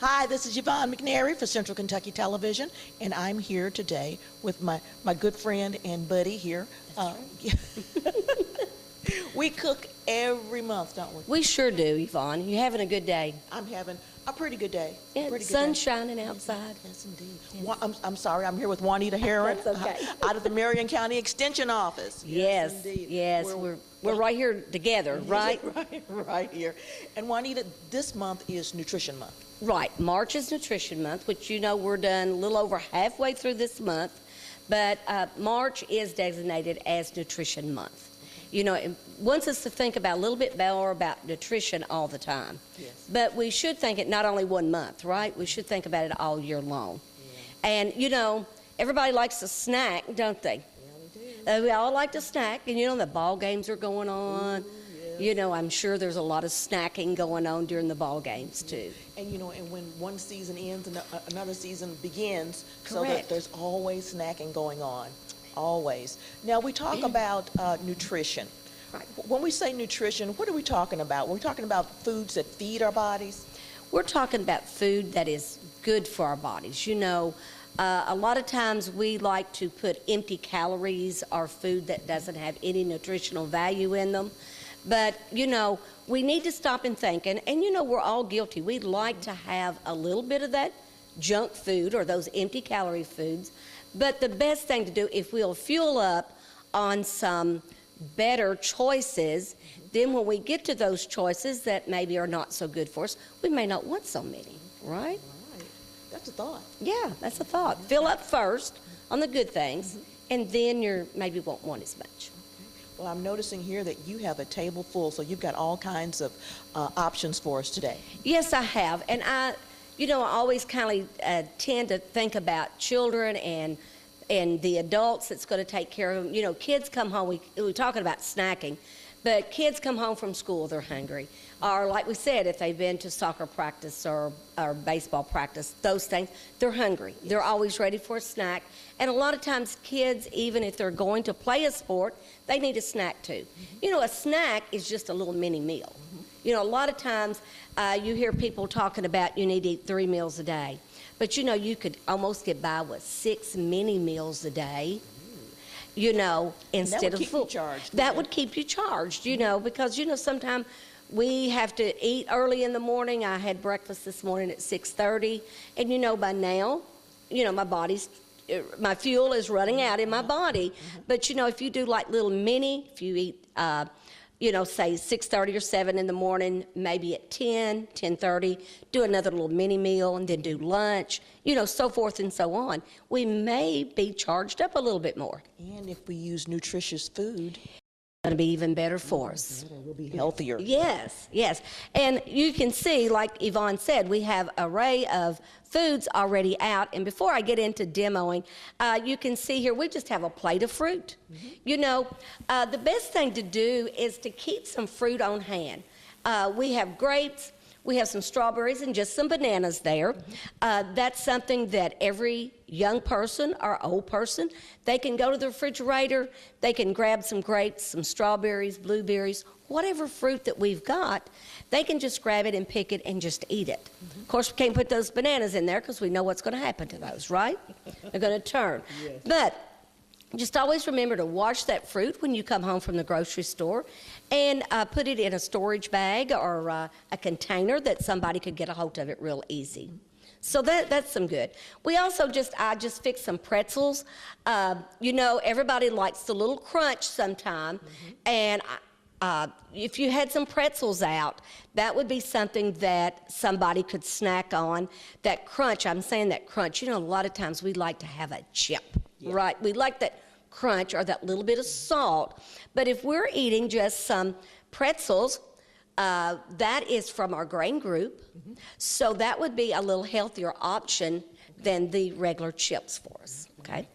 Hi, this is Yvonne McNary for Central Kentucky Television, and I'm here today with my good friend and buddy here. We cook every month, don't we? We sure do, Yvonne. You having a good day? I'm having a pretty good day. Yeah, pretty good sun day. shining outside. Yes, indeed. Yes. I'm sorry, I'm here with Juanita Heron. That's okay. Out of the Marion County Extension Office. Yes, indeed. yes, we're right here together, right? Right here. And Juanita, this month is Nutrition Month. Right, March is Nutrition Month, which you know we're done a little over halfway through this month, but March is designated as Nutrition Month. You know, it wants us to think about a little bit more about nutrition all the time. Yes. But we should think it not only one month, right? We should think about it all year long. Yeah. And, you know, everybody likes to snack, don't they? Yeah, we do. We all like to snack, and, you know, the ball games are going on. Ooh, yes. You know, I'm sure there's a lot of snacking going on during the ball games, too. And, you know, and when one season ends, another season begins. Correct. So that there's always snacking going on. Always. Now, we talk about nutrition. Right. When we say nutrition, what are we talking about? We're talking about foods that feed our bodies? We're talking about food that is good for our bodies. You know, a lot of times we like to put empty calories or food that doesn't have any nutritional value in them. But, you know, we need to stop and think. And you know, we're all guilty. We like to have a little bit of that junk food or those empty calorie foods. But the best thing to do, if we'll fuel up on some better choices, then when we get to those choices that maybe are not so good for us, we may not want so many, right? Right. That's a thought. Yeah, that's a thought. Fill up first on the good things, and then you maybe won't want as much. Well, I'm noticing here that you have a table full, so you've got all kinds of options for us today. Yes, I have. And you know, I always kind of tend to think about children and the adults that's going to take care of them. You know, kids come home, we're talking about snacking, but kids come home from school, they're hungry. Or like we said, if they've been to soccer practice or baseball practice, those things, they're hungry. Yes. They're always ready for a snack. And a lot of times kids, even if they're going to play a sport, they need a snack too. You know, a snack is just a little mini meal. You know, a lot of times you hear people talking about you need to eat 3 meals a day. But, you know, you could almost get by with 6 mini meals a day, you know, instead of food. That would keep you charged, you know, because, you know, sometimes we have to eat early in the morning. I had breakfast this morning at 6:30. And, you know, by now, you know, my fuel is running out in my body. But, you know, if you do like little mini, if you eat, you know, say 6:30 or 7 in the morning, maybe at 10, 10:30, do another little mini meal and then do lunch, you know, so forth and so on. We may be charged up a little bit more. And if we use nutritious food, it's going to be even better for us. We'll be healthier. Yes, yes. And you can see, like Yvonne said, we have an array of foods already out. And before I get into demoing, you can see here we just have a plate of fruit. You know, the best thing to do is to keep some fruit on hand. We have grapes, we have some strawberries, and just some bananas there. That's something that every young person or old person, they can go to the refrigerator, they can grab some grapes, some strawberries, blueberries, whatever fruit that we've got, they can just grab it and pick it and just eat it. Of course, we can't put those bananas in there because we know what's going to happen to those, right? They're going to turn. Yes. But just always remember to wash that fruit when you come home from the grocery store and put it in a storage bag or a container that somebody could get a hold of it real easy. So that's some good. We also I just fixed some pretzels. You know, everybody likes the little crunch sometime. And if you had some pretzels out, that would be something that somebody could snack on. That crunch, I'm saying that crunch, you know, a lot of times we like to have a chip, right? We like that crunch or that little bit of salt. But if we're eating just some pretzels, that is from our grain group. So that would be a little healthier option than the regular chips for us, okay?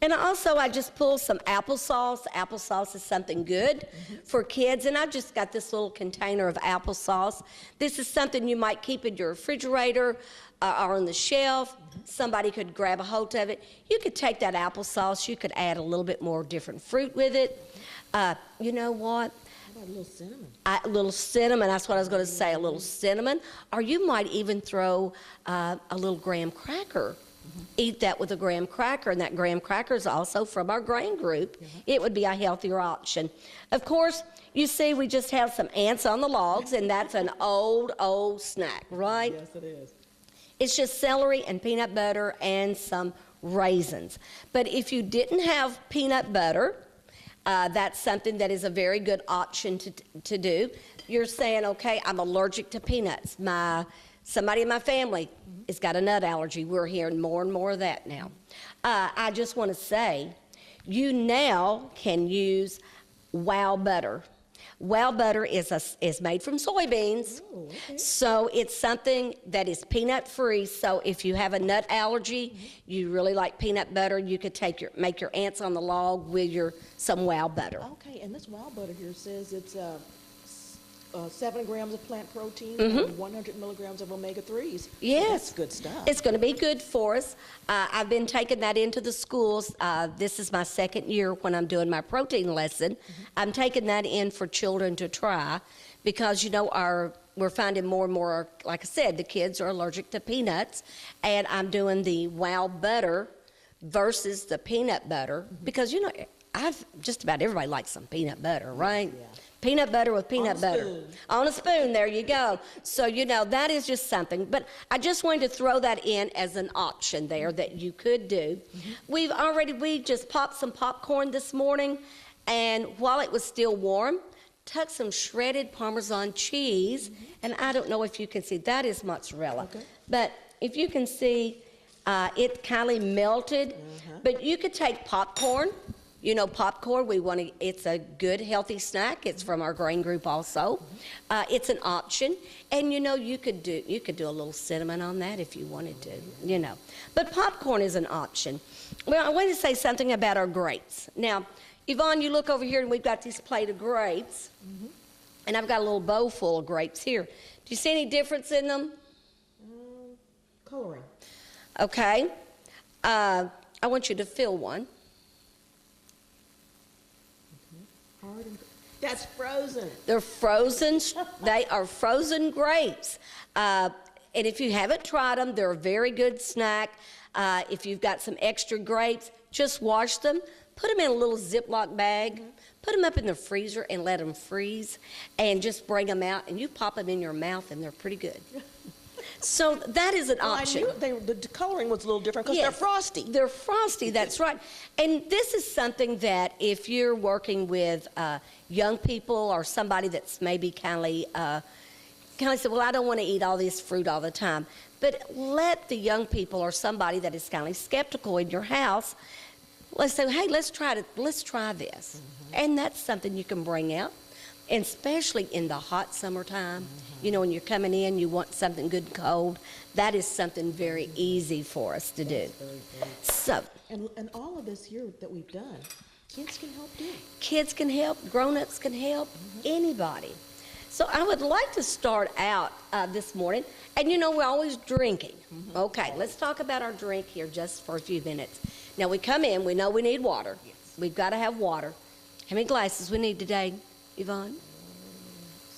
And also, I just pulled some applesauce. Applesauce is something good for kids, and I've just got this little container of applesauce. This is something you might keep in your refrigerator or on the shelf. Somebody could grab a hold of it. You could take that applesauce. You could add a little bit more different fruit with it. You know what? about a little cinnamon? A little cinnamon, that's what I was going to say, a little cinnamon. Or you might even throw a little graham cracker. Eat that with a graham cracker, and that graham cracker is also from our grain group. It would be a healthier option. Of course, you see we just have some ants on the logs, and that's an old snack, right? Yes, it is. It's just celery and peanut butter and some raisins. But if you didn't have peanut butter, that's something that is a very good option to do. You're saying, okay, I'm allergic to peanuts. Somebody in my family has got a nut allergy. We're hearing more and more of that now. I just want to say, you now can use Wow Butter. Wow Butter is made from soybeans, so it's something that is peanut-free. So if you have a nut allergy, you really like peanut butter, you could make your ants on the log with some Wow Butter. Okay, and this Wow Butter here says it's 7 grams of plant protein and 100 milligrams of omega-3s. Yes. That's good stuff. It's going to be good for us. I've been taking that into the schools. This is my second year when I'm doing my protein lesson. I'm taking that in for children to try because, you know, we're finding more and more, like I said, the kids are allergic to peanuts, and I'm doing the Wow Butter versus the peanut butter because, you know, just about everybody likes some peanut butter, right? Yeah. Peanut butter with peanut butter. On a spoon, there you go. So, you know, that is just something. But I just wanted to throw that in as an option there that you could do. We just popped some popcorn this morning, and while it was still warm, tucked some shredded Parmesan cheese, and I don't know if you can see, that is mozzarella. Okay. But if you can see, it kind of melted. But you could take popcorn. You know, popcorn, it's a good, healthy snack. It's from our grain group also. It's an option. And, you know, you could do a little cinnamon on that if you wanted to, you know. But popcorn is an option. Well, I wanted to say something about our grapes. Now, Yvonne, you look over here, and we've got this plate of grapes. And I've got a little bowl full of grapes here. Do you see any difference in them? Coloring. Okay. I want you to fill one. That's frozen. They're frozen. They are frozen grapes. And if you haven't tried them, they're a very good snack. If you've got some extra grapes, just wash them, put them in a little Ziploc bag, put them up in the freezer and let them freeze, and just bring them out, and you pop them in your mouth, and they're pretty good. So that is an option. I knew the coloring was a little different because they're frosty. They're frosty, that's right. And this is something that if you're working with young people or somebody that's maybe kind of said, well, I don't want to eat all this fruit all the time. But let the young people or somebody that is kind of skeptical in your house, let's say, hey, let's try this. And that's something you can bring out. And especially in the hot summertime, you know, when you're coming in, you want something good and cold. That is something very easy for us to do. So, and all of this here that we've done, kids can help do. Kids can help, grown-ups can help, anybody. So I would like to start out this morning, and you know, we're always drinking. Okay, let's talk about our drink here just for a few minutes. Now we come in, we know we need water. We've got to have water. How many glasses we need today, Yvonne?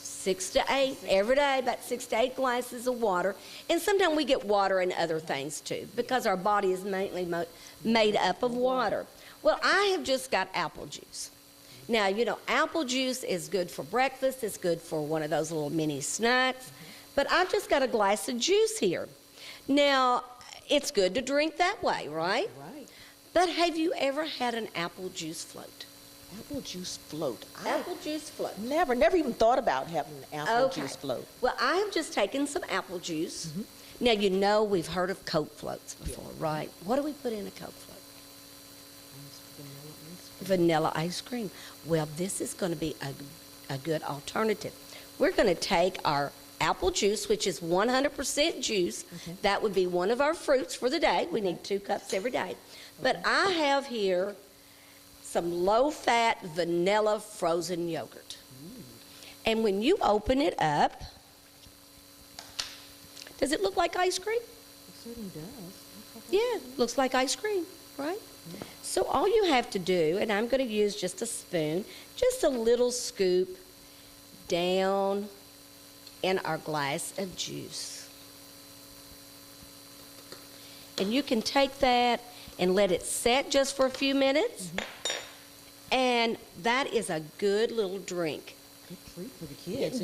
6 to 8 every day, about 6 to 8 glasses of water. And sometimes we get water and other things too, because our body is mainly made up of water. Well, I have just got apple juice. Now, you know, apple juice is good for breakfast. It's good for one of those little mini snacks. But I've just got a glass of juice here. Now, it's good to drink that way, right? Right. But have you ever had an apple juice float? Apple juice float. Apple juice float. Never even thought about having an apple juice float. Well, I have just taken some apple juice. Now, you know we've heard of Coke floats before, right? What do we put in a Coke float? Vanilla ice cream. Well, this is going to be a good alternative. We're going to take our apple juice, which is 100% juice. That would be one of our fruits for the day. We need 2 cups every day. But I have here some low-fat vanilla frozen yogurt. And when you open it up, does it look like ice cream? It certainly does. Yeah, looks like ice cream, right? So all you have to do, and I'm going to use just a spoon, just a little scoop, down in our glass of juice. And you can take that and let it set just for a few minutes. And that is a good little drink. Good treat for the kids.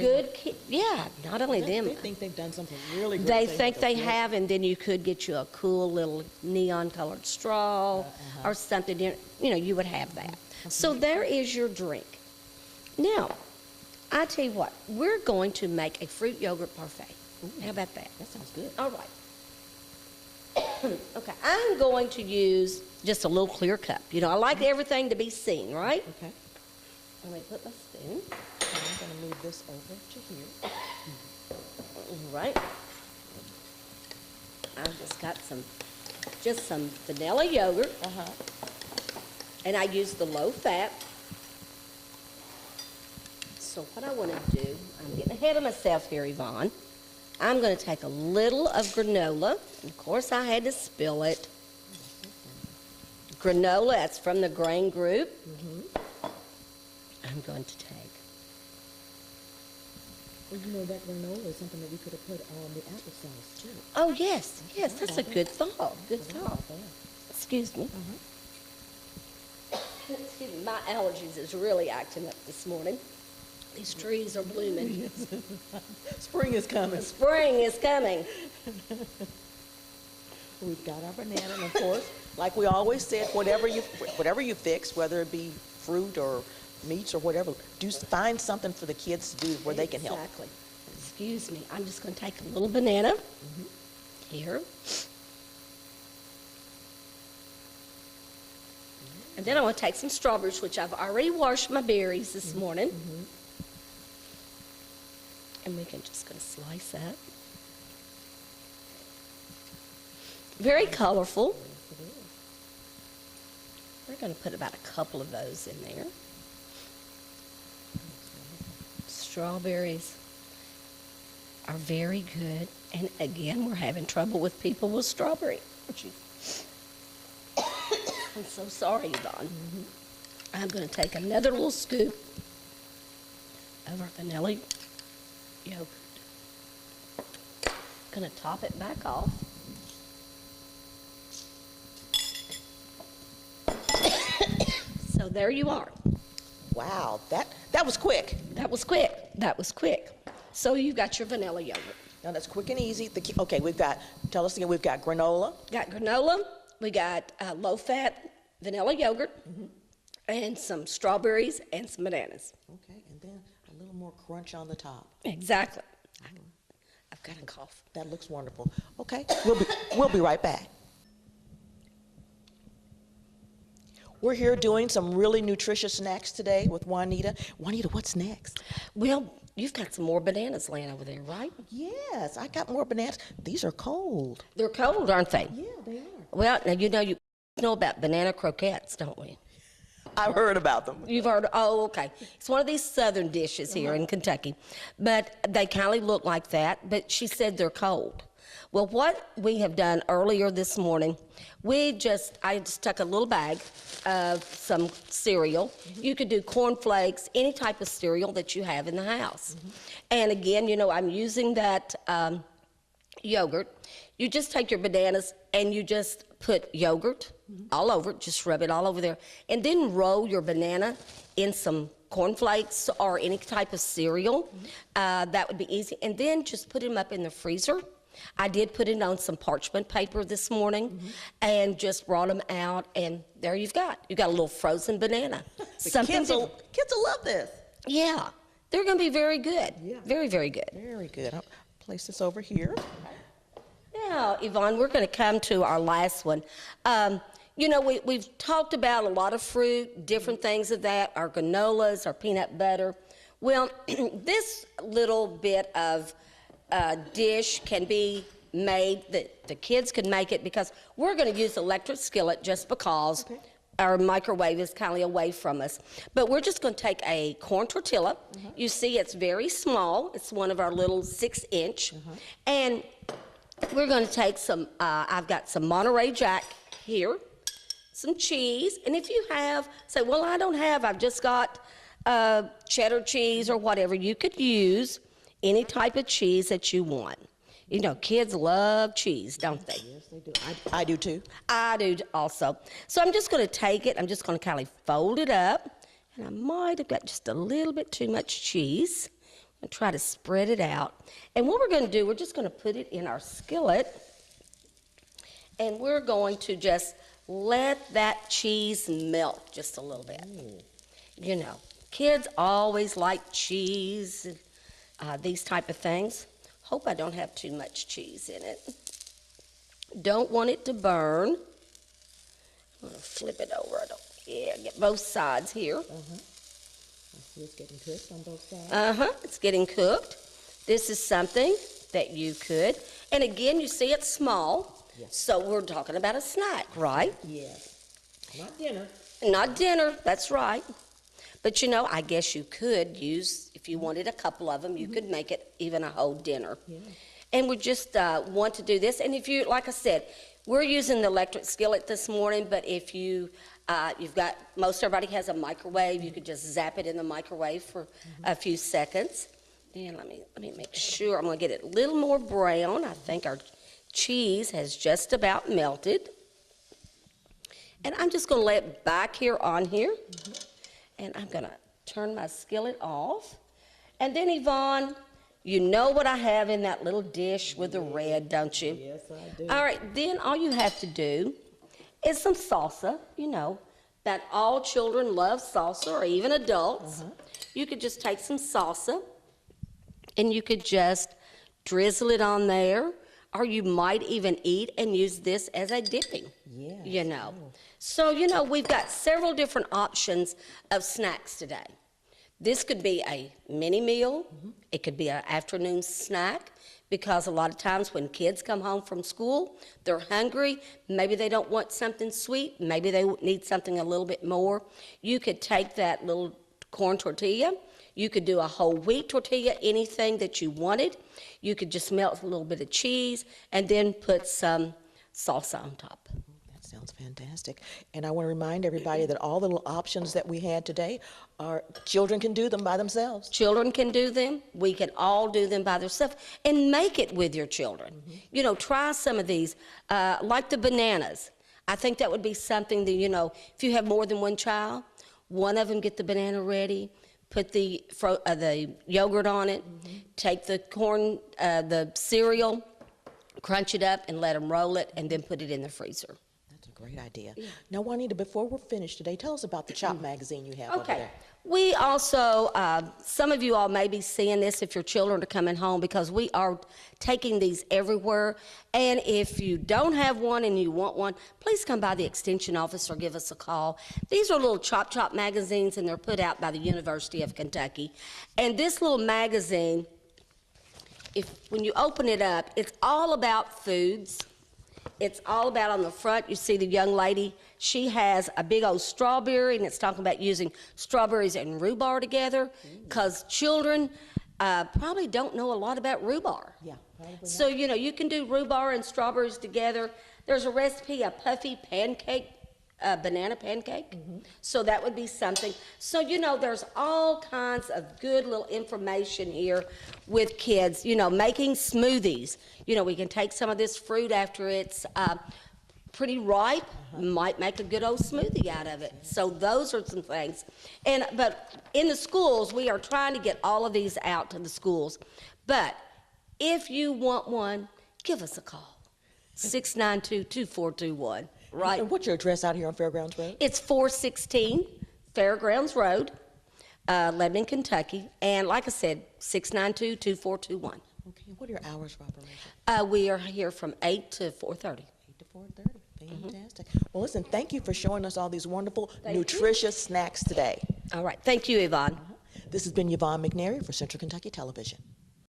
Yeah, not only them. They think they've done something really great. They think they have, and then you could get you a cool little neon-colored straw or something. You know, you would have that. So there is your drink. Now, I tell you what, we're going to make a fruit yogurt parfait. Ooh, how about that? That sounds good. All right. Okay, I'm going to use just a little clear cup. You know, I like everything to be seen, right? Okay. Let me put my spoon. I'm going to move this over to here. All right. I've just got some vanilla yogurt. And I use the low fat. So what I want to do, I'm getting ahead of myself here, Yvonne. I'm going to take a little of granola. And of course, I had to spill it. Granola, that's from the grain group. I'm going to take. Well, you know, that granola is something that we could have put on the applesauce, too. Oh, yes, yes, that's a good thought. Good thought. Excuse me. Excuse me, my allergies is really acting up this morning. These trees are blooming. Spring is coming. Spring is coming. We've got our banana, and of course, like we always said, whatever you fix, whether it be fruit or meats or whatever, find something for the kids to do where they can help. Exactly. Excuse me, I'm just going to take a little banana here. And then I want to take some strawberries, which I've already washed my berries this morning. And we can just going to slice that. Very colorful. We're going to put about a couple of those in there. Strawberries are very good. And again, we're having trouble with people with strawberry. I'm so sorry, Yvonne. I'm going to take another little scoop of our vanilla yogurt. Going to top it back off. So there you are. Wow, that was quick. That was quick. That was quick. So you've got your vanilla yogurt. Now that's quick and easy. Okay, tell us again, we've got granola. Got granola. We got low-fat vanilla yogurt and some strawberries and some bananas. Okay, and then a little more crunch on the top. Exactly. I've got a cough. That looks wonderful. Okay, we'll be right back. We're here doing some really nutritious snacks today with Juanita. Juanita, what's next? Well, you've got some more bananas laying over there, right? Yes, I got more bananas. These are cold. They're cold, aren't they? Yeah, they are. Well, now you know about banana croquettes, don't we? I've heard about them. You've heard? Oh, okay. It's one of these southern dishes here in Kentucky, but they kind of look like that. But she said they're cold. Well, what we have done earlier this morning, I just took a little bag of some cereal. You could do cornflakes, any type of cereal that you have in the house. And again, you know, I'm using that yogurt. You just take your bananas and you just put yogurt all over it, just rub it all over there, and then roll your banana in some cornflakes or any type of cereal. That would be easy. And then just put them up in the freezer. I did put it on some parchment paper this morning and just brought them out, and there you've got a little frozen banana. Kids will love this. Yeah, they're going to be very good. Yeah. Very, very good. Very good. I'll place this over here. Now, Yvonne, we're going to come to our last one. You know, we've talked about a lot of fruit, different things of that, our granolas, our peanut butter. Well, this little bit of dish can be made, that the kids can make it, because we're going to use electric skillet just because our microwave is kind of away from us. But we're just going to take a corn tortilla. You see it's very small. It's one of our little 6-inch. And we're going to take some, I've got some Monterey Jack here, some cheese. And if you have, say, well, I've just got cheddar cheese or whatever. You could use any type of cheese that you want. You know, kids love cheese, don't they? Yes, they do. I do too. I do also. So I'm just going to take it. I'm just going to kind of fold it up. And I might have got just a little bit too much cheese. I'm going to try to spread it out. And what we're going to do, we're just going to put it in our skillet. And we're going to just let that cheese melt just a little bit. You know, kids always like cheese, these type of things. Hope I don't have too much cheese in it. Don't want it to burn. I'm going to flip it over. Get both sides here. I see it's getting cooked on both sides. It's getting cooked. This is something that you could, and again, you see it's small, yes. So we're talking about a snack, right? Yes. Not dinner. Not dinner, that's right. But you know, I guess you could use, if you wanted a couple of them, you could make it even a whole dinner. Yeah. And we just want to do this. And if you, like I said, we're using the electric skillet this morning, but if you, most everybody has a microwave, you could just zap it in the microwave for a few seconds. And let me make sure, I'm gonna get it a little more brown. I think our cheese has just about melted. And I'm just gonna lay it back here on here. And I'm gonna turn my skillet off. And then Yvonne, you know what I have in that little dish with the red, don't you? Yes, I do. All right, then all you have to do is some salsa, you know, that all children love salsa, or even adults. You could just take some salsa, and you could just drizzle it on there, or you might even eat and use this as a dipping, you know. So, you know, we've got several different options of snacks today. This could be a mini meal. It could be an afternoon snack, because a lot of times when kids come home from school, they're hungry. Maybe they don't want something sweet. Maybe they need something a little bit more. You could take that little corn tortilla. You could do a whole wheat tortilla, anything that you wanted. You could just melt a little bit of cheese and then put some salsa on top. That sounds fantastic. And I want to remind everybody that all the little options that we had today are, children can do them by themselves. Children can do them. We can all do them by themselves. And make it with your children. You know, try some of these, like the bananas. I think that would be something that, you know, if you have more than one child, one of them get the banana ready, put the yogurt on it, take the corn, the cereal, crunch it up and let them roll it, and then put it in the freezer. That's a great idea. Now, Juanita, before we're finished today, tell us about the Chop magazine you have over there. We also, some of you all may be seeing this if your children are coming home, because we are taking these everywhere. And if you don't have one and you want one, please come by the extension office or give us a call. These are little Chop magazines, and they're put out by the University of Kentucky. And this little magazine, when you open it up, it's all about foods. It's all about, on the front, you see the young lady, she has a big old strawberry, and it's talking about using strawberries and rhubarb together, because children probably don't know a lot about rhubarb. Yeah, probably not. So, you know, you can do rhubarb and strawberries together. There's a recipe, a puffy pancake, banana pancake. So that would be something. So, you know, there's all kinds of good little information here with kids, you know, making smoothies. You know, we can take some of this fruit after it's pretty ripe, might make a good old smoothie out of it. So those are some things. But in the schools, we are trying to get all of these out to the schools. But if you want one, give us a call, 692-2421. Right. And what's your address out here on Fairgrounds Road? It's 416 Fairgrounds Road, Lebanon, Kentucky. And like I said, 692-2421. Okay. What are your hours for operation? We are here from 8 to 4:30. 8 to 4:30. Fantastic. Well, listen, thank you for showing us all these wonderful, nutritious snacks today. All right. Thank you, Yvonne. This has been Yvonne McNary for Central Kentucky Television.